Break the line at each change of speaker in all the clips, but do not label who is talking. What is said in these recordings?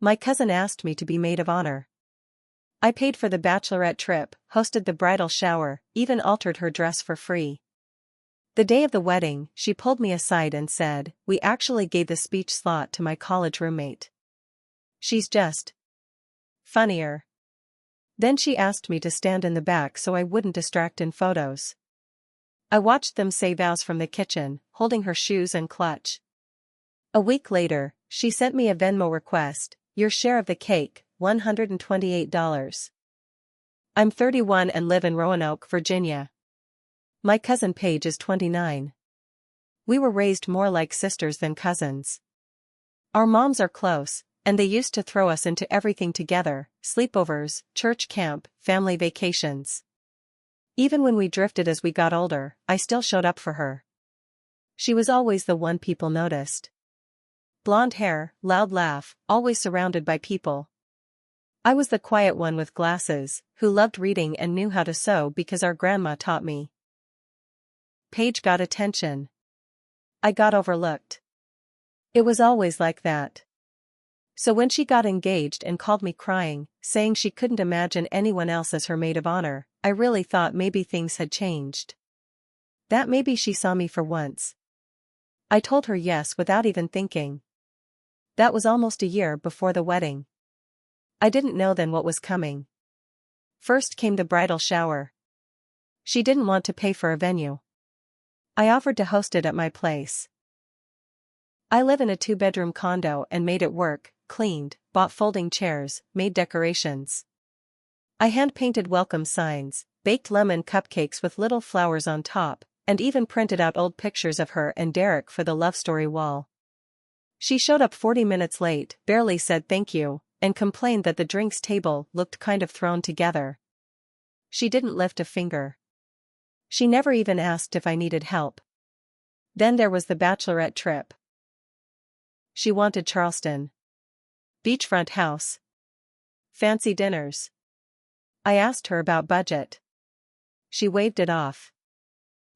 My cousin asked me to be maid of honor. I paid for the bachelorette trip, hosted the bridal shower, even altered her dress for free. The day of the wedding, she pulled me aside and said, "We actually gave the speech slot to my college roommate. She's just funnier." Then she asked me to stand in the back so I wouldn't distract in photos. I watched them say vows from the kitchen, holding her shoes and clutch. A week later, she sent me a Venmo request, "Your share of the cake, $128. I'm 31 and live in Roanoke, Virginia. My cousin Paige is 29. We were raised more like sisters than cousins. Our moms are close, and they used to throw us into everything together, sleepovers, church camp, family vacations. Even when we drifted as we got older, I still showed up for her. She was always the one people noticed. Blonde hair, loud laugh, always surrounded by people. I was the quiet one with glasses, who loved reading and knew how to sew because our grandma taught me. Paige got attention. I got overlooked. It was always like that. So when she got engaged and called me crying, saying she couldn't imagine anyone else as her maid of honor, I really thought maybe things had changed. That maybe she saw me for once. I told her yes without even thinking. That was almost a year before the wedding. I didn't know then what was coming. First came the bridal shower. She didn't want to pay for a venue. I offered to host it at my place. I live in a 2-bedroom condo and made it work, cleaned, bought folding chairs, made decorations. I hand-painted welcome signs, baked lemon cupcakes with little flowers on top, and even printed out old pictures of her and Derek for the love story wall. She showed up 40 minutes late, barely said thank you, and complained that the drinks table looked kind of thrown together. She didn't lift a finger. She never even asked if I needed help. Then there was the bachelorette trip. She wanted Charleston. Beachfront house. Fancy dinners. I asked her about budget. She waved it off.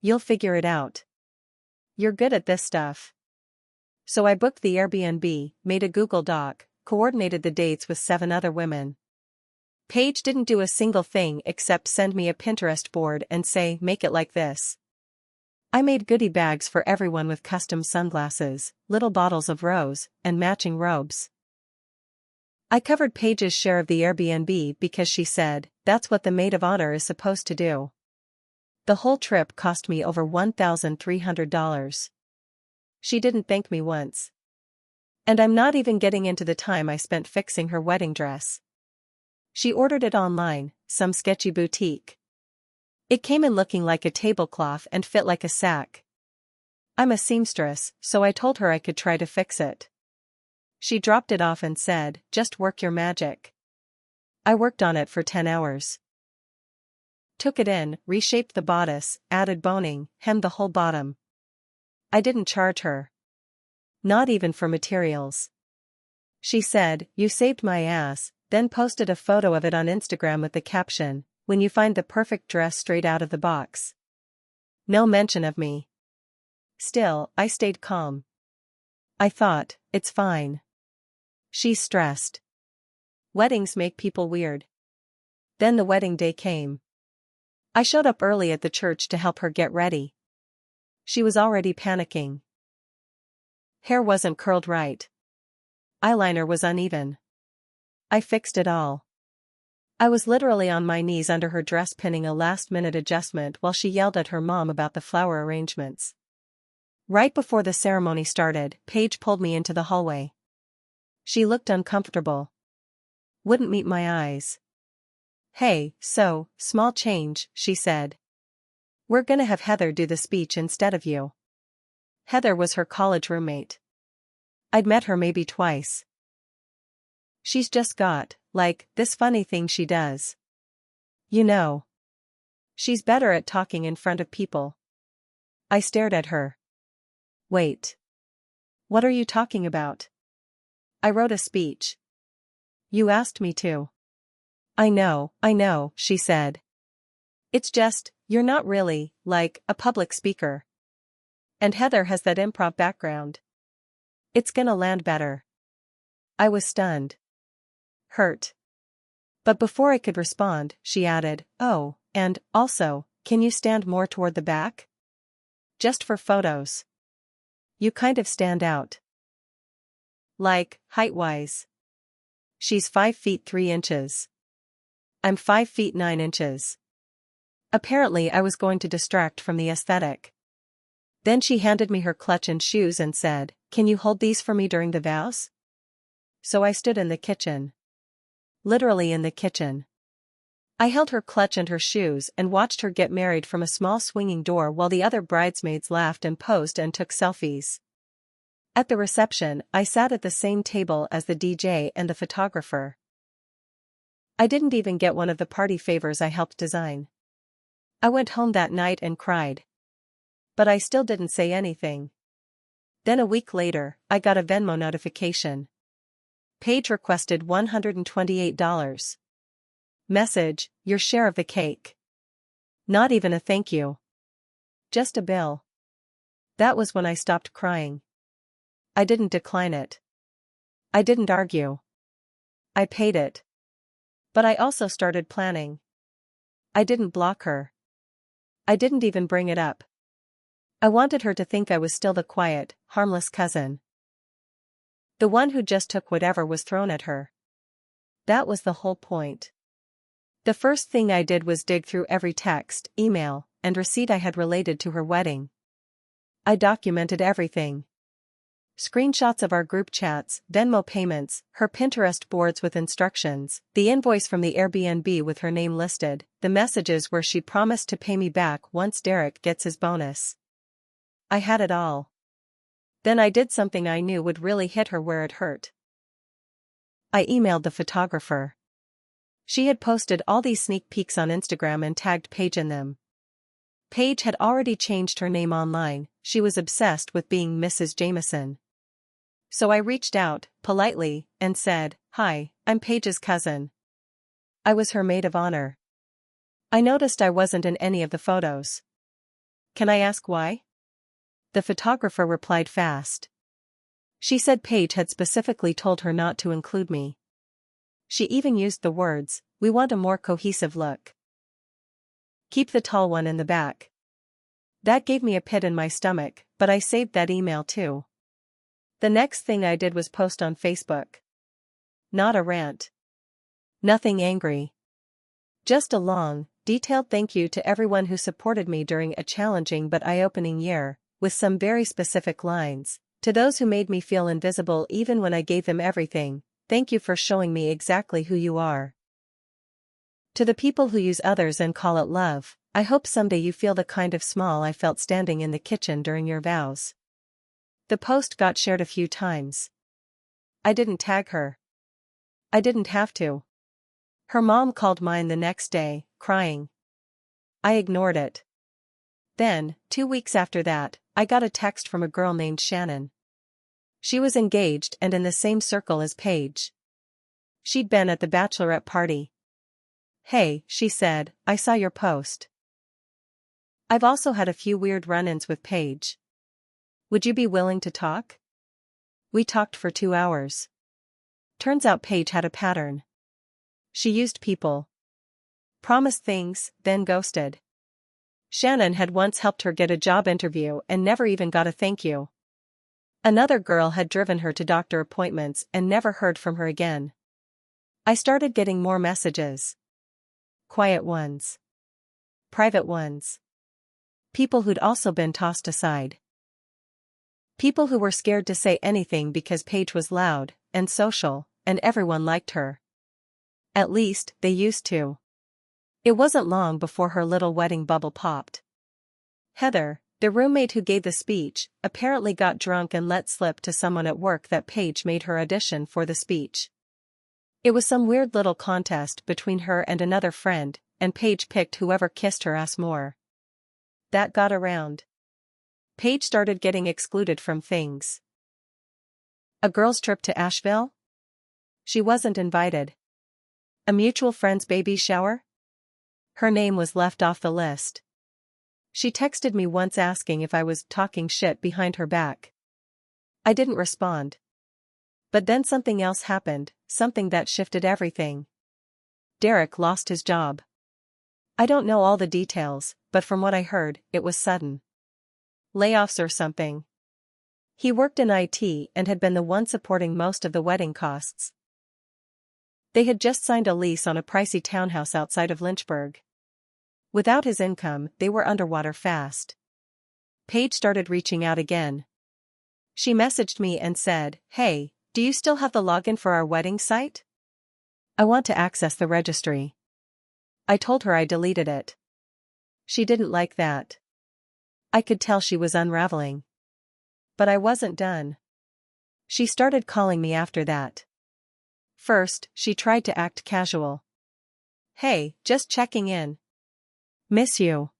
"You'll figure it out. You're good at this stuff." So I booked the Airbnb, made a Google Doc, coordinated the dates with 7 other women. Paige didn't do a single thing except send me a Pinterest board and say, "Make it like this." I made goodie bags for everyone with custom sunglasses, little bottles of rose, and matching robes. I covered Paige's share of the Airbnb because she said, "That's what the maid of honor is supposed to do." The whole trip cost me over $1,300. She didn't thank me once. And I'm not even getting into the time I spent fixing her wedding dress. She ordered it online, some sketchy boutique. It came in looking like a tablecloth and fit like a sack. I'm a seamstress, so I told her I could try to fix it. She dropped it off and said, "Just work your magic." I worked on it for 10 hours. Took it in, reshaped the bodice, added boning, hemmed the whole bottom. I didn't charge her. Not even for materials. She said, "You saved my ass," then posted a photo of it on Instagram with the caption, "When you find the perfect dress straight out of the box." No mention of me. Still, I stayed calm. I thought, it's fine. She's stressed. Weddings make people weird. Then the wedding day came. I showed up early at the church to help her get ready. She was already panicking. Hair wasn't curled right. Eyeliner was uneven. I fixed it all. I was literally on my knees under her dress pinning a last-minute adjustment while she yelled at her mom about the flower arrangements. Right before the ceremony started, Paige pulled me into the hallway. She looked uncomfortable. Wouldn't meet my eyes. "Hey, so, small change," she said. "We're gonna have Heather do the speech instead of you." Heather was her college roommate. I'd met her maybe twice. She's just got, like, this funny thing she does. You know. She's better at talking in front of people. I stared at her. Wait. What are you talking about? I wrote a speech. You asked me to. I know, she said. It's just, you're not really, like, a public speaker. And Heather has that improv background. It's gonna land better. I was stunned. hurt. But before I could respond, she added, "Oh, and, also, can you stand more toward the back? Just for photos. You kind of stand out. Like, height-wise. She's 5 feet 3 inches. I'm 5 feet 9 inches. Apparently I was going to distract from the aesthetic. Then she handed me her clutch and shoes and said, "Can you hold these for me during the vows?" So I stood in the kitchen. Literally in the kitchen. I held her clutch and her shoes and watched her get married from a small swinging door while the other bridesmaids laughed and posed and took selfies. At the reception, I sat at the same table as the DJ and the photographer. I didn't even get one of the party favors I helped design. I went home that night and cried. But I still didn't say anything. Then a week later, I got a Venmo notification. Paige requested $128. Message, your share of the cake. Not even a thank you. Just a bill. That was when I stopped crying. I didn't decline it. I didn't argue. I paid it. But I also started planning. I didn't block her. I didn't even bring it up. I wanted her to think I was still the quiet, harmless cousin. The one who just took whatever was thrown at her. That was the whole point. The first thing I did was dig through every text, email, and receipt I had related to her wedding. I documented everything. Screenshots of our group chats, Venmo payments, her Pinterest boards with instructions, the invoice from the Airbnb with her name listed, the messages where she promised to pay me back once Derek gets his bonus. I had it all. Then I did something I knew would really hit her where it hurt. I emailed the photographer. She had posted all these sneak peeks on Instagram and tagged Paige in them. Paige had already changed her name online, she was obsessed with being Mrs. Jameson. So I reached out, politely, and said, "Hi, I'm Paige's cousin. I was her maid of honor. I noticed I wasn't in any of the photos. Can I ask why?" The photographer replied fast. She said Paige had specifically told her not to include me. She even used the words, "We want a more cohesive look. Keep the tall one in the back." That gave me a pit in my stomach, but I saved that email too. The next thing I did was post on Facebook. Not a rant. Nothing angry. Just a long, detailed thank you to everyone who supported me during a challenging but eye-opening year, with some very specific lines. To those who made me feel invisible even when I gave them everything, thank you for showing me exactly who you are. To the people who use others and call it love, I hope someday you feel the kind of small I felt standing in the kitchen during your vows. The post got shared a few times. I didn't tag her. I didn't have to. Her mom called mine the next day, crying. I ignored it. Then, 2 weeks after that, I got a text from a girl named Shannon. She was engaged and in the same circle as Paige. She'd been at the Bachelorette party. "Hey," she said, "I saw your post. I've also had a few weird run-ins with Paige. Would you be willing to talk?" We talked for 2 hours. Turns out Paige had a pattern. She used people. Promised things, then ghosted. Shannon had once helped her get a job interview and never even got a thank you. Another girl had driven her to doctor appointments and never heard from her again. I started getting more messages. Quiet ones. Private ones. People who'd also been tossed aside. People who were scared to say anything because Paige was loud and social, and everyone liked her. At least, they used to. It wasn't long before her little wedding bubble popped. Heather, the roommate who gave the speech, apparently got drunk and let slip to someone at work that Paige made her audition for the speech. It was some weird little contest between her and another friend, and Paige picked whoever kissed her ass more. That got around. Paige started getting excluded from things. A girl's trip to Asheville? She wasn't invited. A mutual friend's baby shower? Her name was left off the list. She texted me once asking if I was talking shit behind her back. I didn't respond. But then something else happened, something that shifted everything. Derek lost his job. I don't know all the details, but from what I heard, it was sudden. Layoffs or something. He worked in IT and had been the one supporting most of the wedding costs. They had just signed a lease on a pricey townhouse outside of Lynchburg. Without his income, they were underwater fast. Paige started reaching out again. She messaged me and said, "Hey, do you still have the login for our wedding site? I want to access the registry." I told her I deleted it. She didn't like that. I could tell she was unraveling. But I wasn't done. She started calling me after that. First, she tried to act casual. "Hey, just checking in. Miss you."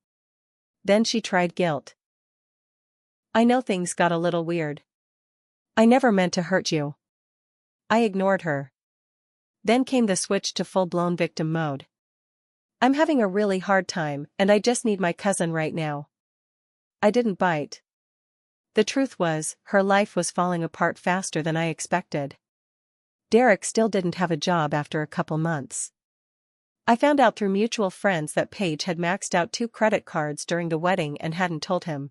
Then she tried guilt. "I know things got a little weird. I never meant to hurt you." I ignored her. Then came the switch to full-blown victim mode. "I'm having a really hard time and I just need my cousin right now." I didn't bite. The truth was, her life was falling apart faster than I expected. Derek still didn't have a job after a couple months. I found out through mutual friends that Paige had maxed out 2 credit cards during the wedding and hadn't told him.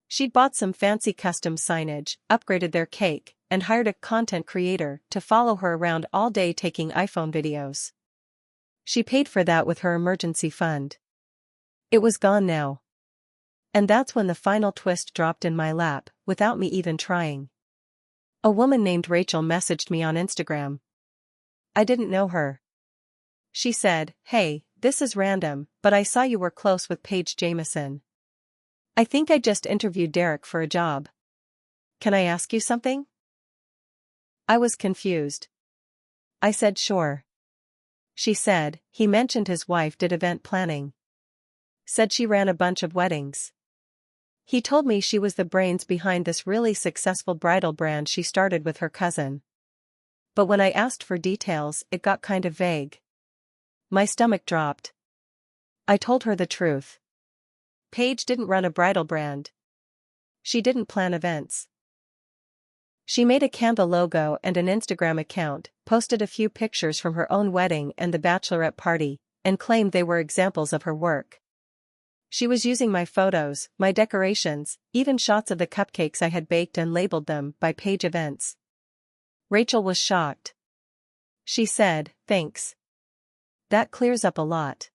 She'd bought some fancy custom signage, upgraded their cake, and hired a content creator to follow her around all day taking iPhone videos. She paid for that with her emergency fund. It was gone now. And that's when the final twist dropped in my lap, without me even trying. A woman named Rachel messaged me on Instagram. I didn't know her. She said, "Hey, this is random, but I saw you were close with Paige Jamison. I think I just interviewed Derek for a job. Can I ask you something?" I was confused. I said sure. She said, "He mentioned his wife did event planning. Said she ran a bunch of weddings. He told me she was the brains behind this really successful bridal brand she started with her cousin. But when I asked for details, it got kind of vague." My stomach dropped. I told her the truth. Paige didn't run a bridal brand. She didn't plan events. She made a Canva logo and an Instagram account, posted a few pictures from her own wedding and the Bachelorette party, and claimed they were examples of her work. She was using my photos, my decorations, even shots of the cupcakes I had baked and labeled them by Paige Events. Rachel was shocked. She said, "Thanks. That clears up a lot."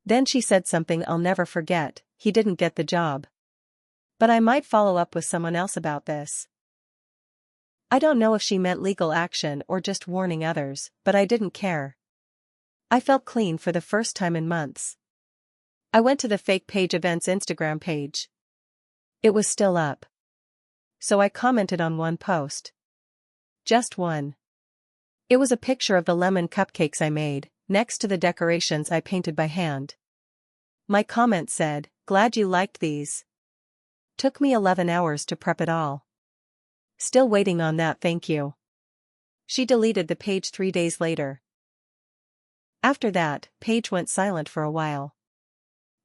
Then she said something I'll never forget: "He didn't get the job. But I might follow up with someone else about this." I don't know if she meant legal action or just warning others, but I didn't care. I felt clean for the first time in months. I went to the fake Paige Events Instagram page. It was still up. So I commented on one post. Just one. It was a picture of the lemon cupcakes I made, next to the decorations I painted by hand. My comment said, "Glad you liked these. Took me 11 hours to prep it all. Still waiting on that thank you." She deleted the page 3 days later. After that, Paige went silent for a while.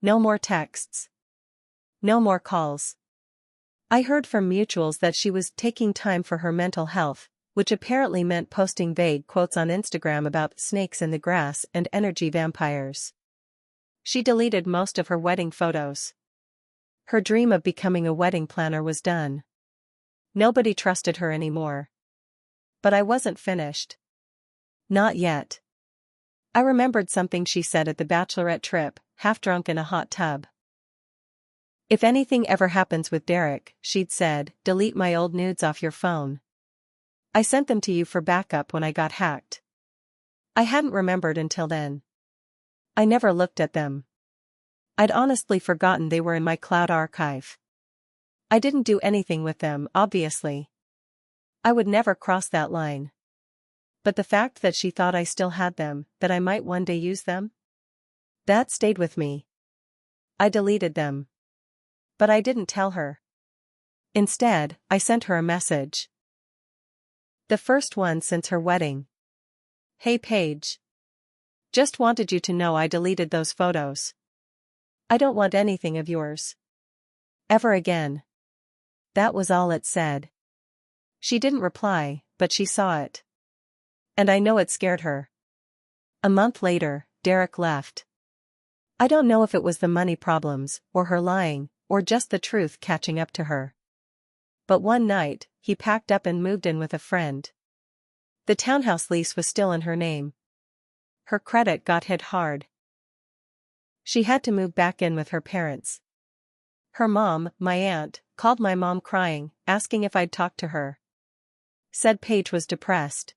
No more texts. No more calls. I heard from mutuals that she was taking time for her mental health, which apparently meant posting vague quotes on Instagram about snakes in the grass and energy vampires. She deleted most of her wedding photos. Her dream of becoming a wedding planner was done. Nobody trusted her anymore. But I wasn't finished. Not yet. I remembered something she said at the Bachelorette trip, half drunk in a hot tub. "If anything ever happens with Derek," she'd said, "delete my old nudes off your phone. I sent them to you for backup when I got hacked." I hadn't remembered until then. I never looked at them. I'd honestly forgotten they were in my cloud archive. I didn't do anything with them, obviously. I would never cross that line. But the fact that she thought I still had them, that I might one day use them? That stayed with me. I deleted them. But I didn't tell her. Instead, I sent her a message. The first one since her wedding. "Hey Paige. Just wanted you to know I deleted those photos. I don't want anything of yours. Ever again." That was all it said. She didn't reply, but she saw it. And I know it scared her. A month later, Derek left. I don't know if it was the money problems, or her lying, or just the truth catching up to her. But one night, he packed up and moved in with a friend. The townhouse lease was still in her name. Her credit got hit hard. She had to move back in with her parents. Her mom, my aunt, called my mom crying, asking if I'd talk to her. Said Paige was depressed.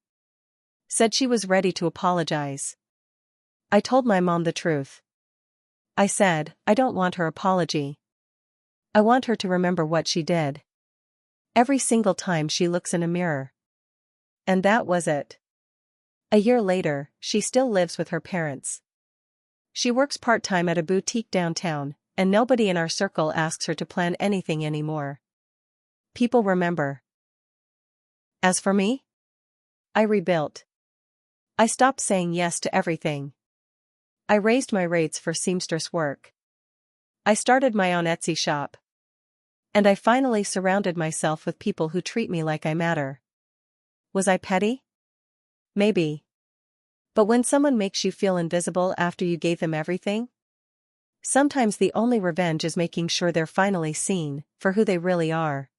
Said she was ready to apologize. I told my mom the truth. I said, I don't want her apology. I want her to remember what she did. Every single time she looks in a mirror. And that was it. A year later, she still lives with her parents. She works part-time at a boutique downtown, and nobody in our circle asks her to plan anything anymore. People remember. As for me? I rebuilt. I stopped saying yes to everything. I raised my rates for seamstress work. I started my own Etsy shop. And I finally surrounded myself with people who treat me like I matter. Was I petty? Maybe. But when someone makes you feel invisible after you gave them everything? Sometimes the only revenge is making sure they're finally seen for who they really are.